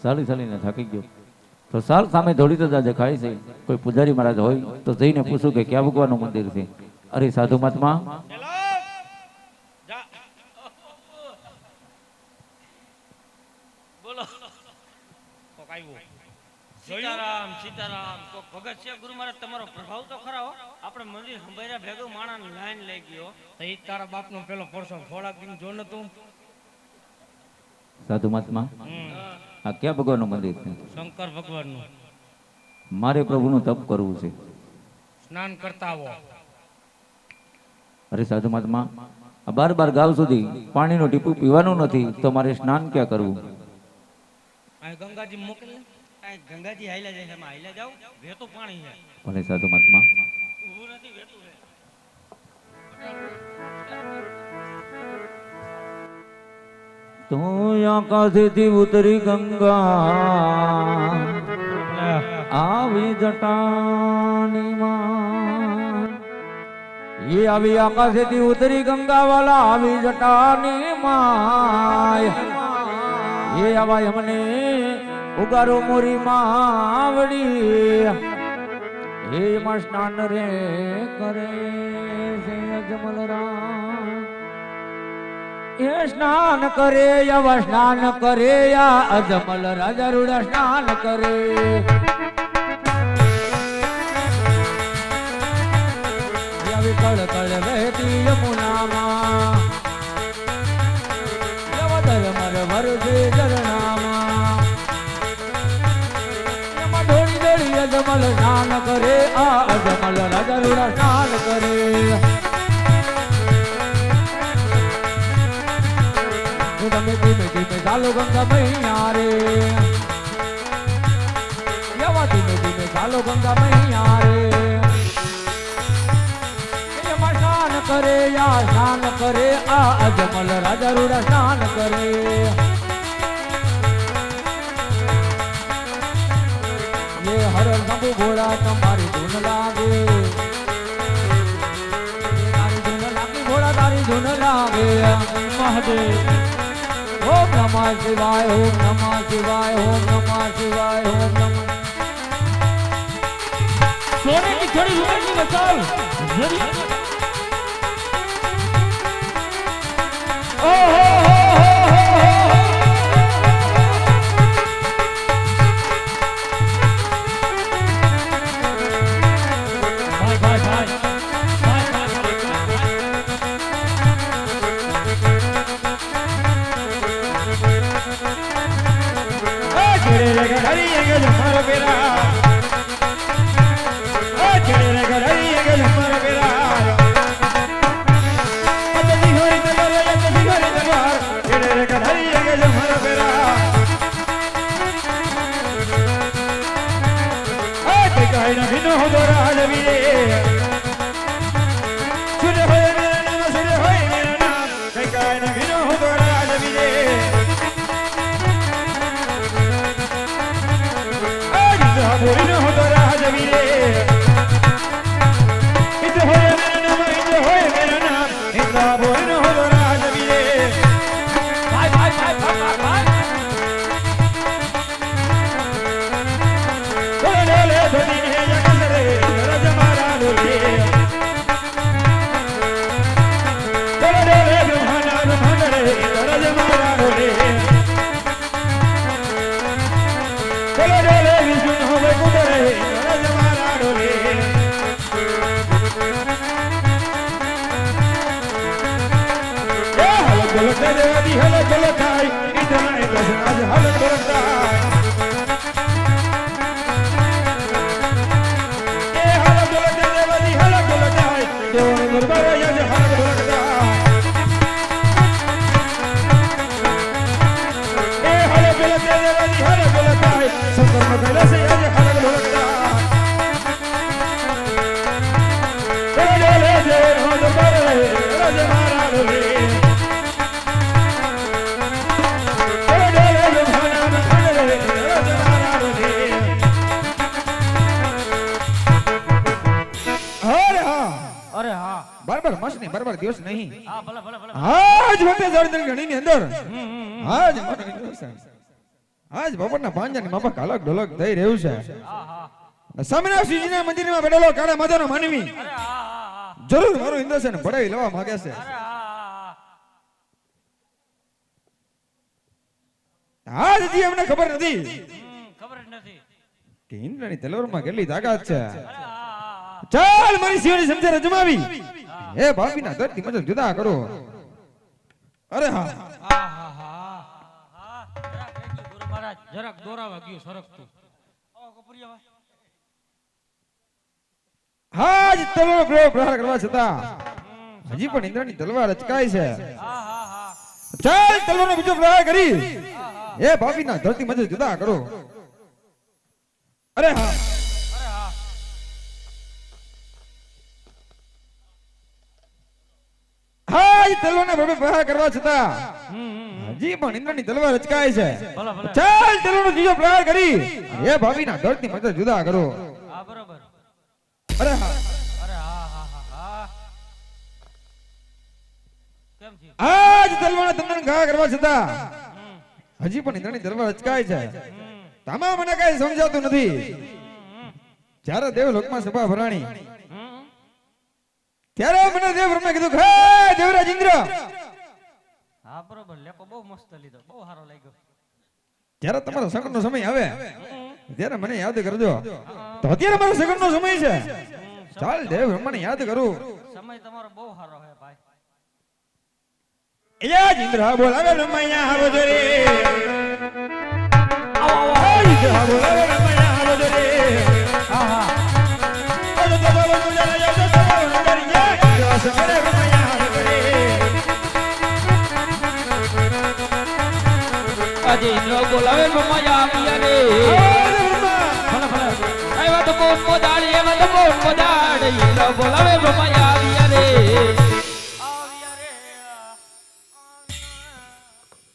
ચાલીને થાકી ગયો તો સાલ સામે દોડી તો દેખાય છે કોઈ પૂજારી મહારાજ હોય તો જઈને પૂછું કે ક્યાં ભગવાનનું મંદિર છે. અરે સાધુ મહાત્મા બોલો સીતારામ સીતારામ. તો ભગત છે ગુરુ મહારાજ, તમારો પ્રભાવ તો ખરા હો. આપણે મંદિર હંભાઈરા ભેગો માણાની લાઈન લઈ ગયો. તો ઈ તારા બાપનો પેલો પરસો થોડાક દિન જો ન તું. સાધુ મહાત્મા આ ક્યાં ભગવાનનું મંદિર છે? શંકર ભગવાનનું. મારે પ્રભુનું તપ કરવું છે. સ્નાન કરતા આવો. અરે સાધુ મહાત્મા આ બાર ગાવ સુધી પાણીનું ટીપું પીવાનું નથી તો મારે સ્નાન ક્યાં કરવું? આ ગંગાજી મોકલે. આ ગંગાજી હાઈલા જાય છે, એમાં હાઈલા જાવ, વેતો પાણી છે. ભલે સાધુ મહાત્મા. ઊભું નથી, વેતું છે. તું આકાશેથી ઉતરી ગંગા આવી જટાની માં. એ આવી આકાશેથી ઉતરી ગંગા વાલા આવી જટાની માય. એ આવા અમને ઉગારો મોરી માવડી. હે માં સ્નાન રે કરે છે અજમલરામ. એ સ્નાન કરે યવા સ્નાન કરે યા અજમલ રાજા રૂડા સ્નાન કરે. આવી કળ કળ વહેતી યમુનામાં યવા ધર્મર વરસે ઝરણામાં. એમાં દોડી દોડી અજમલ સ્નાન કરે આ અજમલ રાજા રૂડા સ્નાન કરે. તમે ધીમે ધીમે ચાલો ગંગા મૈયા રે. યવા ધીમે ધીમે ચાલો ગંગા મૈયા રે. એમાં સ્નાન કરે યા સ્નાન કરે આ અજમલ રાજા રૂડા સ્નાન કરે. ये हर नंबू घोड़ा तुम्हारी धुन लागे. तारी धुन लागे घोड़ा तारी धुन लागे. महादेव ओम नमः शिवाय ओम नमः शिवाय ओम नमः शिवाय ओम नमः. सोने की छड़ी रुपए की बचाओ. ओ हो બરાબર મસ્ત નહીં, બરાબર દિવસ નહીં. હા ભલે ભલે ભલે. આજ વખતે જળદળ ઘણી ની અંદર આજ આજ બપોરના પાંજાની માફક અલગ ઢોલક થઈ રહ્યું છે. હા હા સામેના શ્રીજીના મંદિરમાં બેઠેલો કાળા માધવનો માનવી અરે હા હા હા જરૂર મારું ઇન્દ્રસેન પડાવી લેવા માંગે છે. અરે હા હા આજ હજી અમને ખબર નથી ખબર જ નથી કે ઇન્દ્રની તલવારમાં કેટલી તાકાત છે. અરે હા હા ચાલ મારી શિવની સમજણ અજમાવી હે ભાભીના ધરતી મજલ જુદા કરો. અરે હા હા હા હા હા જરાક રહેજો ગુરુ મહારાજ જરાક દોરાવા ગયું સરકતું. ઓ કપૂરિયા ભાઈ હાજ તલવાર પ્રયોગ પ્રહાર કરવા છતાં હજી પણ ઇન્દ્રની તલવાર અચકાય છે. હા હા હા ચાલ તલવારનો બીજો પ્રહાર કરી હે ભાભીના ધરતી મજલ જુદા કરો. અરે હા અરે હા હાજ તલવારના પ્રભે પ્રહાર કરવા છતાં હજી પણ ઇન્દ્રની તલવાર અચકાય છે. ભલે ભલે ચાલ તલવારનો બીજો પ્રહાર કરી હે ભાભીના ધરતી મજલ જુદા કરો. હા બરોબર અરે હા અરે હા હા હા હા કેમ છે આજ તલવારના તમને ઘા કરવા છતાં હજી પણ ઇન્દ્રની તલવાર અચકાય છે. તમામ મને કઈ સમજાતું નથી. જ્યારે દેવલોકમાં સભા ભરાણી ત્યારે મને દેવબ્રહ્મે કીધું હે દેવરાજ ઇન્દ્ર હા બરોબર લેકો બહુ મસ્ત લીધો બહુ સારો લાગ્યો જ્યારે તમારો સગનનો સમય આવે ત્યારે મને યાદ કરજો. તો અત્યારે મારો સગનનો સમય છે. ચાલ દેવબ્રહ્મને યાદ કરું. સમય તમારો બહુ સારો હે ભાઈ યાદ ઇન્દ્ર બોલાવે બ્રહ્મૈયા આવજો રે. આવો ઇન્દ્ર બોલાવે બ્રહ્મૈયા આવજો રે. હા હા બોલો તો બોલો મુજારા આવજો સવો નગરી જાય. જો સમરે બ્રહ્મૈયા આવજો રે. આજે ઇન્દ્ર બોલાવે બ્રહ્મા આવ્યા રે. ભલે ભલે આવ્યા તો બોલ મોદાડી એવા તો બોલ મોદાડી ઇન્દ્ર બોલાવે બ્રહ્મા આવ્યા રે. આવ્યા રે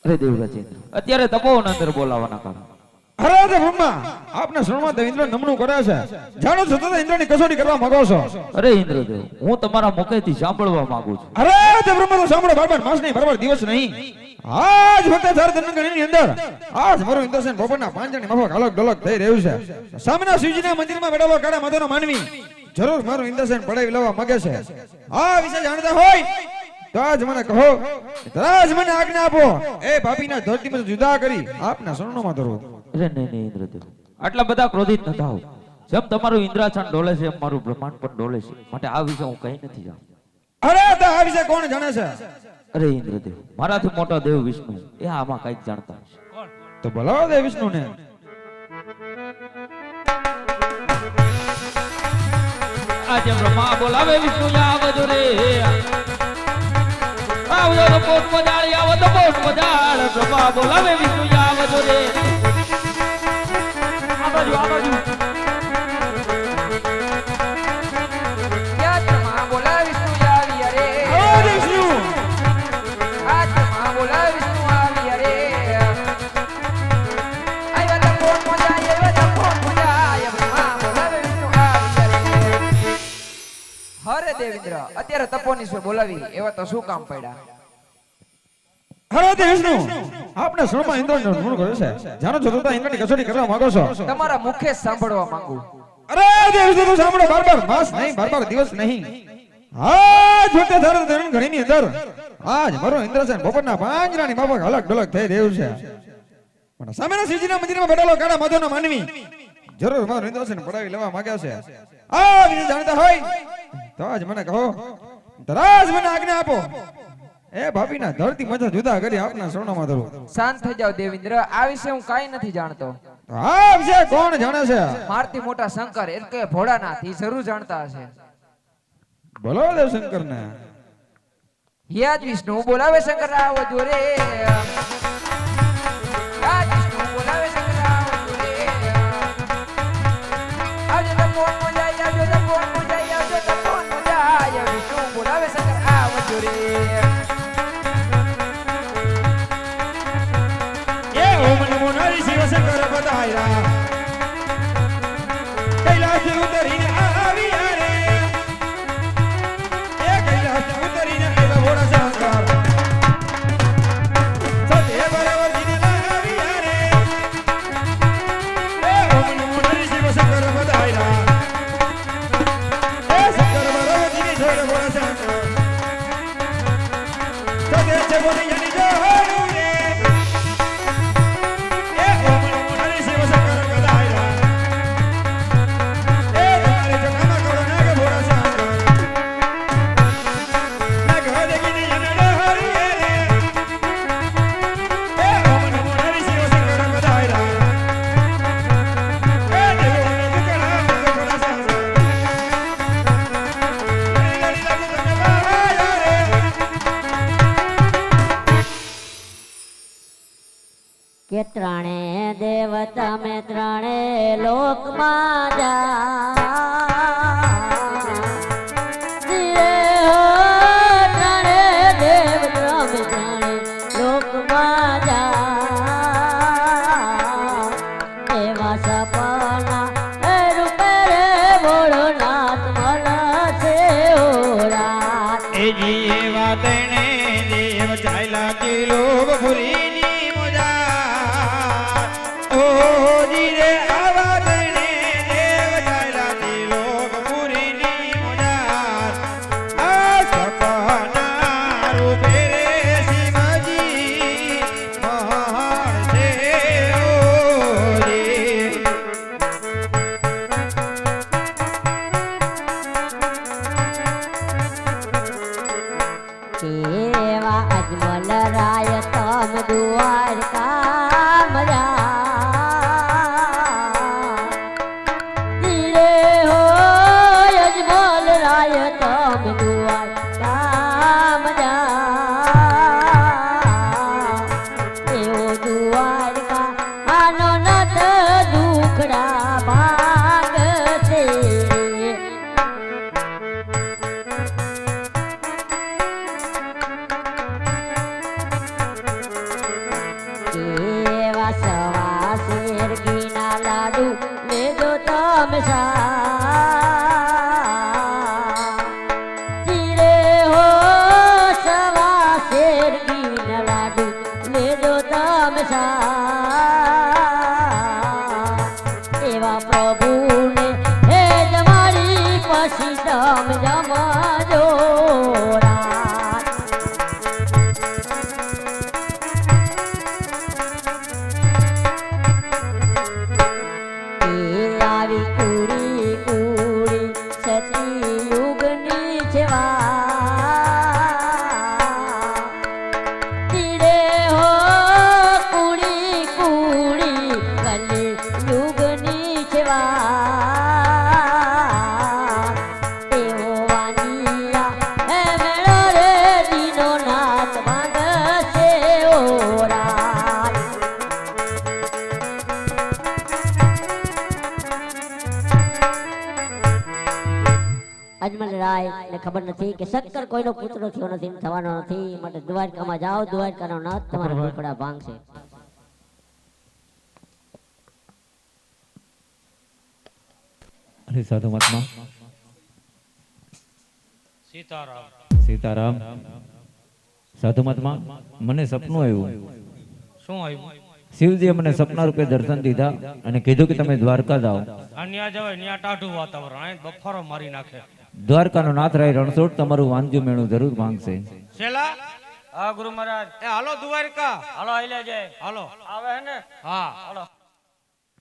અરે દેવરાજ ઇન્દ્ર અત્યારે તપોવન અંદર બોલાવાના કારણ અરે બ્રહ્મા આપના શરણમાં દેવેન્દ્ર નમણું કરે છે. જાણો છો તો ઇન્દ્રની કસોટી કરવા માંગો છો. અરે ઇન્દ્રદેવ હું તમારા મુખેથી સાંભળવા માંગુ છું. અરે તે બ્રહ્મા તો સાંભળો બાર માસ નહીં બરાબર દિવસ નહીં. આજ વખતે ધાર ધનગણીની અંદર આજ મારું ઇન્દ્રસેન બપોરના પાંજાની માફક અલગ ડોલક થઈ રહ્યું છે. સામેના શિવજીના મંદિરમાં બેઠેલો કાળા માધવનો માનવી જરૂર મારું ઇન્દ્રસેન પડાવી લેવા માંગે છે. આ વિશે જાણતા હોય તો આજ મને કહો. તરાજ મને આજ્ઞા આપો એ ભાભીના ધરતીમાં જુદા કરી આપના શરણોમાં ધરો. અરે નહીં નહીં ઇન્દ્રદેવ આટલા બધા ક્રોધિત ન થાઓ. જેમ તમારું ઇન્દ્રાસન ડોલે છે એમ મારું બ્રહ્માંડ પણ ડોલે છે. માટે આ વિશે હું કઈ નથી જાણતો. અરે તો આ વિશે કોણ જાણે છે? અરે ઇન્દ્રદેવ મારાથી મોટા દેવ વિષ્ણુ એ આમાં કઈક જાણતા હશે. કોણ તો બોલાવો દે વિષ્ણુને. આજે બ્રહ્મા બોલાવે વિષ્ણુ આવજો રે. આવજો તો પોત મજાળી આવો તો પોત મજાળ બ્રહ્મા બોલાવે વિષ્ણુ આવજો રે. આ બાજુ યાત્રા બોલા વિષ્ણુ આવી રે. આવો દે વિષ્ણુ. આત્મા બોલા વિષ્ણુ આવી રે. આવ્યા તો કોણ મજા આવ્યા તો કોણ મજા આવ્યા બોલાવે વિષ્ણુ આવી રે. હરે દેવેન્દ્ર અત્યારે તપોની સો બોલાવી એવા તો શું કામ પડ્યા? હરે તે વિષ્ણુ આપને શરણમાં ઇન્દ્રનો નમણું કરે છે. જાણો છો તો ઇન્દ્રની કસોટી કરવા માંગો છો. તમારા મુખે સાંભળવા માંગુ. અરે તે વિષ્ણુ તું સાંભળો બાર માસ નહીં બાર દિવસ નહીં. આજ વખતે ધાર ધનગણીની અંદર આજ મારો ઇન્દ્રસેન બપોરના પાંજરાની માફક અલગ ડોલક થઈ રહ્યું છે. પણ સામેના શિવજીના મંદિરમાં બેઠેલો કાળા માધવનો માનવી જરૂર મારો ઇન્દ્રસેન પડાવી લેવા માંગ્યા છે. આ વિશે જાણતા હોય તો આજ મને કહો. તરાજ મને આજ્ઞા આપો એ ભાભીના ધરતી મજા જુદા કરી આપના શરણોમાં ધરો. શાંત થઈ જાવ દેવેન્દ્ર. આ વિશે હું કાઈ નથી જાણતો. આ વિશે કોણ જાણે છે? મારથી મોટા શંકર એટલે કે ભોળાનાથ ઈ જરૂર જાણતા હશે. બોલો દેવ શંકરને. યાદ વિષ્ણુ બોલાવે શંકર આવજો રે. યાદ વિષ્ણુ બોલાવે શંકર આવજો રે. આવજો તો કોણ મજા આવજો તો કોણ મજા આવજો તો કોણ મજા આવ્યા વિષ્ણુ બોલાવે શંકર આવજો રે. એ ઓમ નમો નારી શિવ શંકર પધાર્યા. કૈલાસથી ઉતરીને આવ્યા રે. એ કૈલાસથી ઉતરીને આવ્યા ભોળા શંકર. સતે બરાબર જીને લાવ્યા રે. તો દેશ બોલી જની જોડું રે એ ઓમણ મોઢાની શિવ શંકર ગદાયરા એ તમારે જમામાં કરો નાગ ભોળા સાંગર નાગ દેગીની જનડે હરિયે રે એ ઓમણ મોઢાની શિવ શંકર ગદાયરા એ દેવોને મુકડા મુકડા સાંગર કે ત્રણે દેવ તમે ત્રણે લોકમાં ત્રણે દેવ તમે ત્રણે લોકમાં એવા સપના રૂપે રે ભોળોનાથ મળશે ઓરા એ જીવા તેણે દેવ ચાલ્યા કે લોક ભૂરીની મોજા ઓ જી રે આવા તેણે દેવ ચાલ્યા કે લોક ભૂરીની મોજા આ સપના રૂપે રે શિવજી મહાન છે ઓ જી કેવા અજમલ રાય તમ દ્વારકા મજા ધીરે હો અજમલ રાય તમ દ્વારકા મજા એવો દ્વારકા આનો નથ દુખડા ભાગ છે કેવા સવા શેર ઘીના લાડુ લેજો તમે ધીરે હો સવા શેર ઘીના લાડુ લેજો તમે એવા પ્રભુને હે જમાડી પછી તમે જમજો આવી કુડી કુડી સતી યુગની છેવા ધીરે હો કુડી કુડી કલી યુગની છેવા એવો વાનિયા હે મેળો રે દીનો નાથ માંગશે ઓરા અજમલ રાય ને ખબર નથી કે શંકર કોઈનો પુત્ર થયો નથી ને થવાનો નથી માટે દ્વારકામાં જાઓ દ્વારકાનો નાથ તમારા ભૂખડા ભાંગશે અરે સાધુ મહાત્મા સીતારામ સીતારામ સાધુ મહાત્મા મને સપનું આવ્યું શું આવ્યું શિવજીએ મને સપના રૂપે દર્શન દીધા અને કીધું કે તમે દ્વારકા જાઓ ન્યા જવાય ન્યા ટાઢું વાતાવરણ અહીં બફારો મારી નાખે દ્વારકાનો નાથ રાય રણછોડ તમારું વાંજ્યું મેણું જરૂર માંગશે શેલા હા ગુરુ મહારાજ એ હાલો દ્વારકા હાલો આઈલે જાય હાલો આવે હે ને હા હાલો